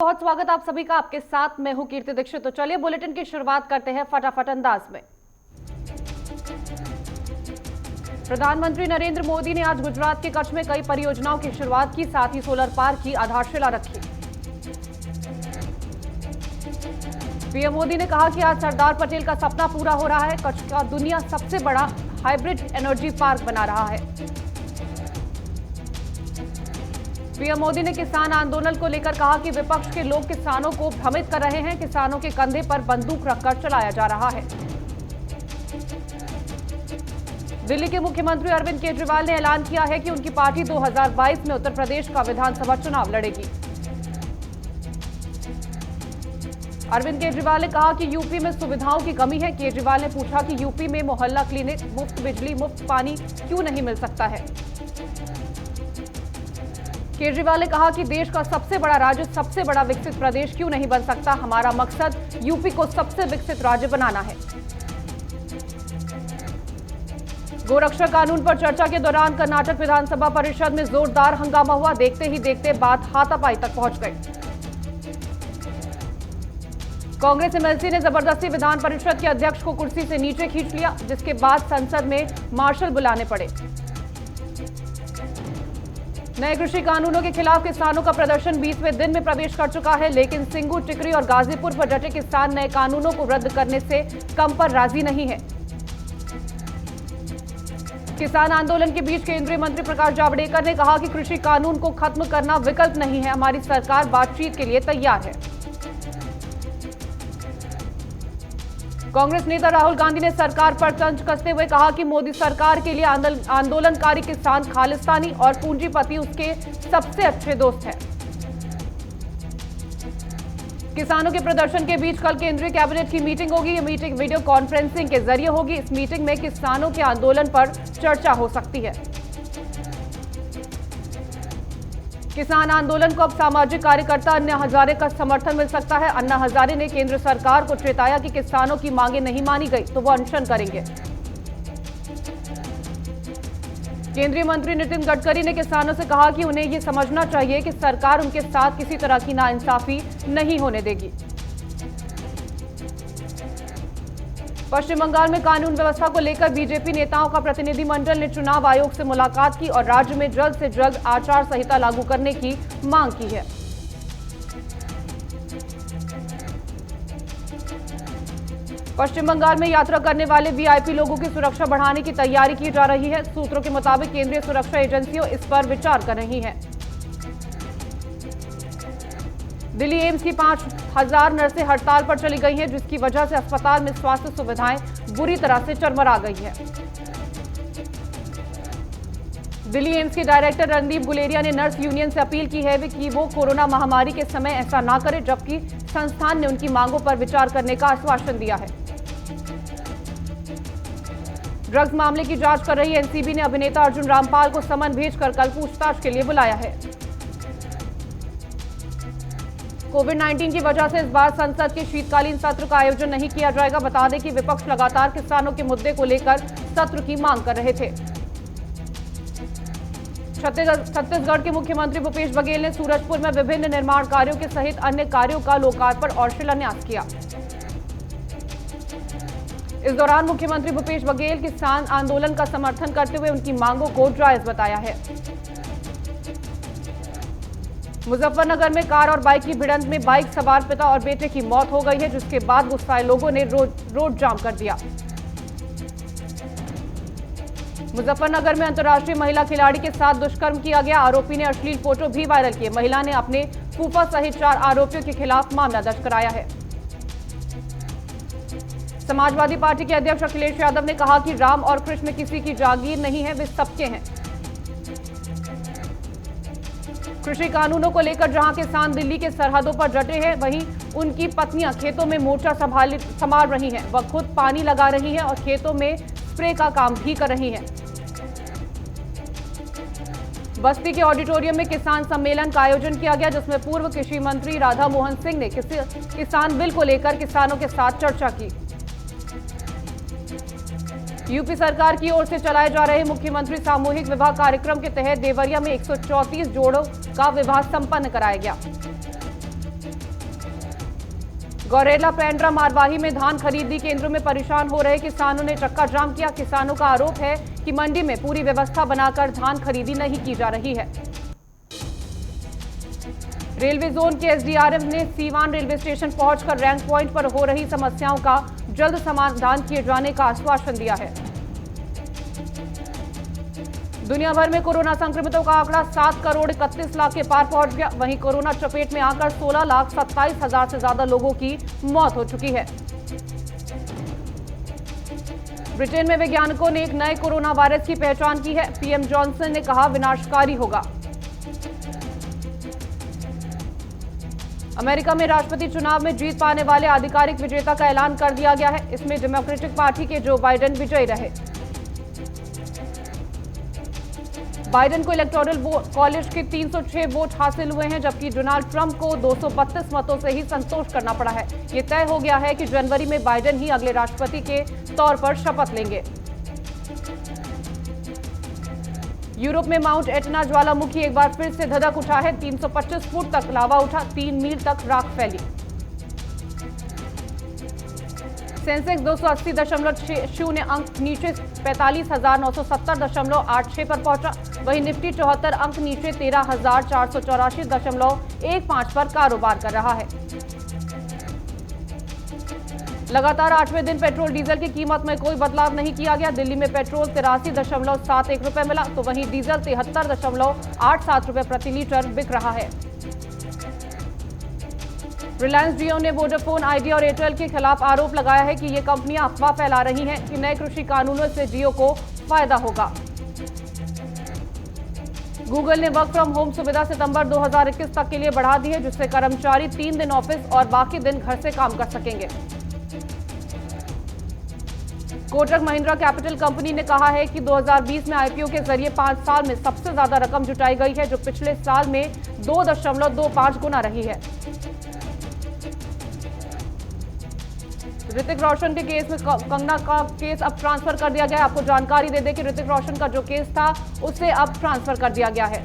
बहुत स्वागत आप सभी का। आपके साथ मैं हूं कीर्ति दीक्षित। तो चलिए बुलेटिन की शुरुआत करते हैं फटाफट अंदाज में। प्रधानमंत्री नरेंद्र मोदी ने आज गुजरात के कच्छ में कई परियोजनाओं की शुरुआत की, साथ ही सोलर पार्क की आधारशिला रखी। पीएम मोदी ने कहा कि आज सरदार पटेल का सपना पूरा हो रहा है। कच्छ का दुनिया सबसे बड़ा हाइब्रिड एनर्जी पार्क बना रहा है। पीएम मोदी ने किसान आंदोलन को लेकर कहा कि विपक्ष के लोग किसानों को भ्रमित कर रहे हैं। किसानों के कंधे पर बंदूक रखकर चलाया जा रहा है। दिल्ली के मुख्यमंत्री अरविंद केजरीवाल ने ऐलान किया है कि उनकी पार्टी 2022 में उत्तर प्रदेश का विधानसभा चुनाव लड़ेगी। अरविंद केजरीवाल ने कहा कि यूपी में सुविधाओं की कमी है। केजरीवाल ने पूछा कि यूपी में मोहल्ला क्लिनिक, मुफ्त बिजली, मुफ्त पानी क्यों नहीं मिल सकता है। केजरीवाल ने कहा कि देश का सबसे बड़ा राज्य, सबसे बड़ा विकसित प्रदेश क्यों नहीं बन सकता। हमारा मकसद यूपी को सबसे विकसित राज्य बनाना है। गोरक्षा कानून पर चर्चा के दौरान कर्नाटक विधानसभा परिषद में जोरदार हंगामा हुआ। देखते ही देखते बात हाथापाई तक पहुंच गई। कांग्रेस एमएलसी ने जबरदस्ती विधान परिषद के अध्यक्ष को कुर्सी से नीचे खींच लिया, जिसके बाद संसद में मार्शल बुलाने पड़े। नए कृषि कानूनों के खिलाफ किसानों का प्रदर्शन 20वें दिन में प्रवेश कर चुका है, लेकिन सिंगू, टिकरी और गाजीपुर पर डटे किसान नए कानूनों को रद्द करने से कम पर राजी नहीं है। किसान आंदोलन के बीच केंद्रीय मंत्री प्रकाश जावड़ेकर ने कहा कि कृषि कानून को खत्म करना विकल्प नहीं है। हमारी सरकार बातचीत के लिए तैयार है। कांग्रेस नेता राहुल गांधी ने सरकार पर तंज कसते हुए कहा कि मोदी सरकार के लिए आंदोलनकारी किसान खालिस्तानी और पूंजीपति उसके सबसे अच्छे दोस्त हैं। किसानों के प्रदर्शन के बीच कल केंद्रीय कैबिनेट की मीटिंग होगी। यह मीटिंग वीडियो कॉन्फ्रेंसिंग के जरिए होगी। इस मीटिंग में किसानों के आंदोलन पर चर्चा हो सकती है। किसान आंदोलन को अब सामाजिक कार्यकर्ता अन्ना हजारे का समर्थन मिल सकता है। अन्ना हजारे ने केंद्र सरकार को चेताया कि किसानों की मांगें नहीं मानी गई तो वो अनशन करेंगे। केंद्रीय मंत्री नितिन गडकरी ने किसानों से कहा कि उन्हें ये समझना चाहिए कि सरकार उनके साथ किसी तरह की नाइंसाफी नहीं होने देगी। पश्चिम बंगाल में कानून व्यवस्था को लेकर बीजेपी नेताओं का प्रतिनिधिमंडल ने चुनाव आयोग से मुलाकात की और राज्य में जल्द से जल्द आचार संहिता लागू करने की मांग की है। पश्चिम बंगाल में यात्रा करने वाले वीआईपी लोगों की सुरक्षा बढ़ाने की तैयारी की जा रही है। सूत्रों के मुताबिक केंद्रीय सुरक्षा एजेंसियां इस पर विचार कर रही हैं। दिल्ली एम्स की 5000 नर्सें हड़ताल पर चली गई हैं, जिसकी वजह से अस्पताल में स्वास्थ्य सुविधाएं बुरी तरह से चरमरा गई हैं। दिल्ली एम्स के डायरेक्टर रणदीप गुलेरिया ने नर्स यूनियन से अपील की है कि वो कोरोना महामारी के समय ऐसा ना करे, जबकि संस्थान ने उनकी मांगों पर विचार करने का आश्वासन दिया है। ड्रग्स मामले की जांच कर रही एनसीबी ने अभिनेता अर्जुन रामपाल को समन भेजकर कल पूछताछ के लिए बुलाया है। कोविड-19 की वजह से इस बार संसद के शीतकालीन सत्र का आयोजन नहीं किया जाएगा। बता दें कि विपक्ष लगातार किसानों के मुद्दे को लेकर सत्र की मांग कर रहे थे। छत्तीसगढ़ के मुख्यमंत्री भूपेश बघेल ने सूरजपुर में विभिन्न निर्माण कार्यों के सहित अन्य कार्यों का लोकार्पण और शिलान्यास किया। इस दौरान मुख्यमंत्री भूपेश बघेल किसान आंदोलन का समर्थन करते हुए उनकी मांगों को जायज बताया है। मुजफ्फरनगर में कार और बाइक की भिड़ंत में बाइक सवार पिता और बेटे की मौत हो गई है, जिसके बाद गुस्साए लोगों ने रोड जाम कर दिया। मुजफ्फरनगर में अंतर्राष्ट्रीय महिला खिलाड़ी के साथ दुष्कर्म किया गया। आरोपी ने अश्लील फोटो भी वायरल किए। महिला ने अपने फूफा सहित 4 आरोपियों के खिलाफ मामला दर्ज कराया है। समाजवादी पार्टी के अध्यक्ष अखिलेश यादव ने कहा कि राम और कृष्ण किसी की जागीर नहीं है, वे सबके हैं। कृषि कानूनों को लेकर जहां किसान दिल्ली के सरहदों पर डटे हैं, वहीं उनकी पत्नियां खेतों में मोर्चा संभाल रही हैं। वह खुद पानी लगा रही हैं और खेतों में स्प्रे का काम भी कर रही हैं। बस्ती के ऑडिटोरियम में किसान सम्मेलन का आयोजन किया गया, जिसमें पूर्व कृषि मंत्री राधा मोहन सिंह ने किसान बिल को लेकर किसानों के साथ चर्चा की। यूपी सरकार की ओर से चलाए जा रहे मुख्यमंत्री सामूहिक विवाह कार्यक्रम के तहत देवरिया में 134 जोड़ों का विवाह संपन्न कराया गया। गौरेला पेंड्रा मारवाही में धान खरीदी केंद्रों में परेशान हो रहे किसानों ने चक्का जाम किया। किसानों का आरोप है कि मंडी में पूरी व्यवस्था बनाकर धान खरीदी नहीं की जा रही है। रेलवे जोन के एसडीआरएम ने सीवान रेलवे स्टेशन पहुंचकर रैंक पॉइंट पर हो रही समस्याओं का जल्द समाधान किए जाने का आश्वासन दिया है। दुनिया भर में कोरोना संक्रमितों का आंकड़ा 7 करोड़ 31 लाख के पार पहुंच गया। वहीं कोरोना चपेट में आकर 16 लाख 27 हजार से ज्यादा लोगों की मौत हो चुकी है। ब्रिटेन में वैज्ञानिकों ने एक नए कोरोना वायरस की पहचान की है। पीएम जॉनसन ने कहा विनाशकारी होगा। अमेरिका में राष्ट्रपति चुनाव में जीत पाने वाले आधिकारिक विजेता का ऐलान कर दिया गया है। इसमें डेमोक्रेटिक पार्टी के जो बाइडेन विजयी रहे। बाइडेन को इलेक्टोरल कॉलेज के 306 वोट हासिल हुए हैं, जबकि डोनाल्ड ट्रंप को 232 मतों से ही संतोष करना पड़ा है। ये तय हो गया है कि जनवरी में बाइडेन ही अगले राष्ट्रपति के तौर पर शपथ लेंगे। यूरोप में माउंट एटना ज्वालामुखी एक बार फिर से धधक उठा है। 325 फुट तक लावा उठा, 3 मील तक राख फैली। सेंसेक्स 280.0 अंक नीचे 45,970.86 पर पहुंचा। वहीं निफ्टी 74 अंक नीचे 13,484.15 पर कारोबार कर रहा है। लगातार 8वें दिन पेट्रोल डीजल की कीमत में कोई बदलाव नहीं किया गया। दिल्ली में पेट्रोल 83.71 रुपए मिला, तो वहीं डीजल 73.87 रुपए प्रति लीटर बिक रहा है। रिलायंस जियो ने वोडाफोन, आइडिया और एयरटेल के खिलाफ आरोप लगाया है कि ये कंपनियां अफवाह फैला रही हैं कि नए कृषि कानूनों से जियो को फायदा होगा। गूगल ने वर्क फ्रॉम होम सुविधा सितंबर 2021 तक के लिए बढ़ा दी है, जिससे कर्मचारी 3 दिन ऑफिस और बाकी दिन घर से काम कर सकेंगे। कोटक महिंद्रा कैपिटल कंपनी ने कहा है कि 2020 में आईपीओ के जरिए 5 साल में सबसे ज्यादा रकम जुटाई गई है, जो पिछले साल में 2.25 गुना रही है। ऋतिक रोशन के केस में कंगना का केस अब ट्रांसफर कर दिया गया है। आपको जानकारी दे दें कि ऋतिक रोशन का जो केस था उसे अब ट्रांसफर कर दिया गया है।